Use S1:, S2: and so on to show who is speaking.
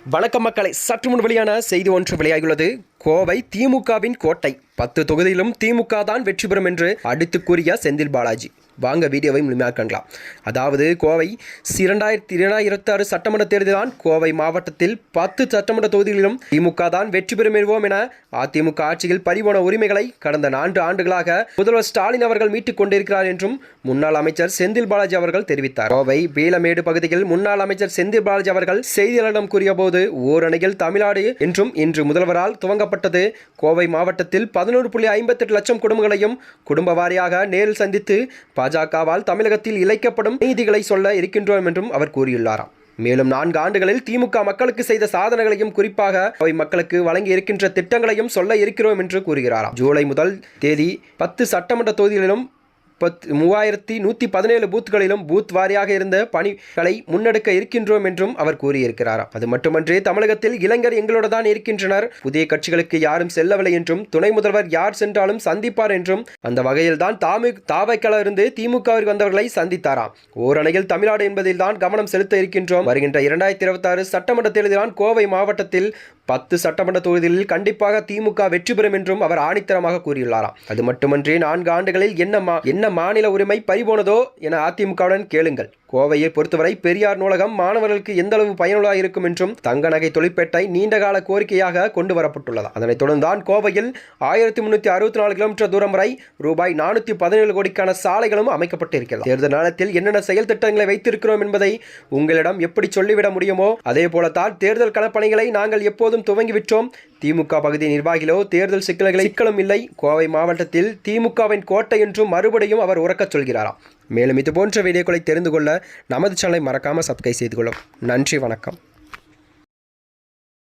S1: வணக்கம் மக்களை, சற்று முன் வெளியான செய்தி ஒன்று வெளியாகியுள்ளது. கோவை திமுகவின் கோட்டை, 10 தொகுதியிலும் திமுக தான் வெற்றி பெறும் என்று அடித்து கூறிய செந்தில் பாலாஜி. வாங்க வீடியோவை முழுமையாக காணலாம். அதாவது கோவை 2026 சட்டமன்ற தேர்தலான் கோவை மாவட்டத்தில் 10 சட்டமன்ற தொகுதிகளிலும் திமுக தான் வெற்றி பெறும் என அதிமுக ஆட்சியில் பறிபோன உரிமைகளை கடந்த 4 ஆண்டுகளாக முதல்வர் ஸ்டாலின் அவர்கள் மீட்டுக் கொண்டிருக்கிறார் என்றும் முன்னாள் அமைச்சர் செந்தில் பாலாஜி அவர்கள் தெரிவித்தார். கோவை பீலமேடு பகுதியில் முன்னாள் அமைச்சர் செந்தில் பாலாஜி அவர்கள் செய்தியாளர்களிடம் கூறியபோது, ஓரணியில் தமிழ்நாடு என்றும் இன்று முதல்வரால் துவங்கப்பட்டது. கோவை மாவட்டத்தில் 11.58 லட்சம் குடும்பங்களையும் குடும்ப வாரியாக நேரில் சந்தித்து பாஜகவால் தமிழகத்தில் இழைக்கப்படும் நீதிகளை சொல்ல இருக்கின்றோம் என்றும் அவர் கூறியுள்ளாராம். மேலும் 4 ஆண்டுகளில் திமுக மக்களுக்கு செய்த சாதனைகளையும் குறிப்பாக கோவை மக்களுக்கு வழங்கி இருக்கின்ற திட்டங்களையும் சொல்ல இருக்கிறோம் என்று கூறுகிறாராம். ஜூலை முதல் தேதி 10 சட்டமன்ற தொகுதிகளிலும் 3117 பூத்துகளிலும் பூத் வாரியாக இருந்த பணிகளை முன்னெடுக்க இருக்கின்றோம் என்றும் அவர் கூறியிருக்கிறாராம். அது மட்டுமன்றி தமிழகத்தில் இளைஞர் எங்களோடு தான் இருக்கின்றனர், புதிய கட்சிகளுக்கு யாரும் செல்லவில்லை என்றும் துணை முதல்வர் யார் சென்றாலும் சந்திப்பார் என்றும், அந்த வகையில் தான் தாவைக்கள இருந்து திமுகவிற்கு வந்தவர்களை சந்தித்தாராம். ஓரணையில் தமிழ்நாடு என்பதில் தான் கவனம் செலுத்த இருக்கின்றோம். வருகின்ற 2026 சட்டமன்ற தேர்தலில் கோவை மாவட்டத்தில் 10 சட்டமன்ற தொகுதிகளில் கண்டிப்பாக திமுக வெற்றி பெறும் என்றும் அவர் ஆணித்தரமாக கூறியுள்ளாராம். அது மட்டுமன்றி 4 ஆண்டுகளில் என்ன மாநில உரிமை பறிபோனதோ என அதிமுகவுடன் கேளுங்கள். கோவையை பொறுத்தவரை பெரியார் நூலகம் மாணவர்களுக்கு எந்த அளவு பயனுள்ளதாக இருக்கும் என்றும் தங்க நகை தொழிற்பேட்டை நீண்டகால கோரிக்கையாக கொண்டு வரப்பட்டுள்ளது. அதனைத் தொடர்ந்துதான் கோவையில் 1364 கிலோமீட்டர் தூரம் வரை ரூபாய் 417 கோடிக்கான சாலைகளும் அமைக்கப்பட்டிருக்கிறது. தேர்தல் நேரத்தில் என்னென்ன செயல் திட்டங்களை வைத்திருக்கிறோம் என்பதை உங்களிடம் எப்படி சொல்லிவிட முடியுமோ அதே போலத்தான் தேர்தல் களப்பணிகளை நாங்கள் எப்போதும் துவங்கிவிட்டோம். திமுக பகுதி நிர்வாகிகளோ தேர்தல் சிக்கலும் இல்லை. கோவை மாவட்டத்தில் திமுகவின் கோட்டை என்றும் மறுபடியும் அவர் உறக்கச் சொல்கிறாராம். மேலும் இது போன்ற வீடியோக்களை தெரிந்து கொள்ள நமது சேனலை மறக்காமல் சப்ஸ்கிரைப் செய்து கொள்ளும். நன்றி, வணக்கம்.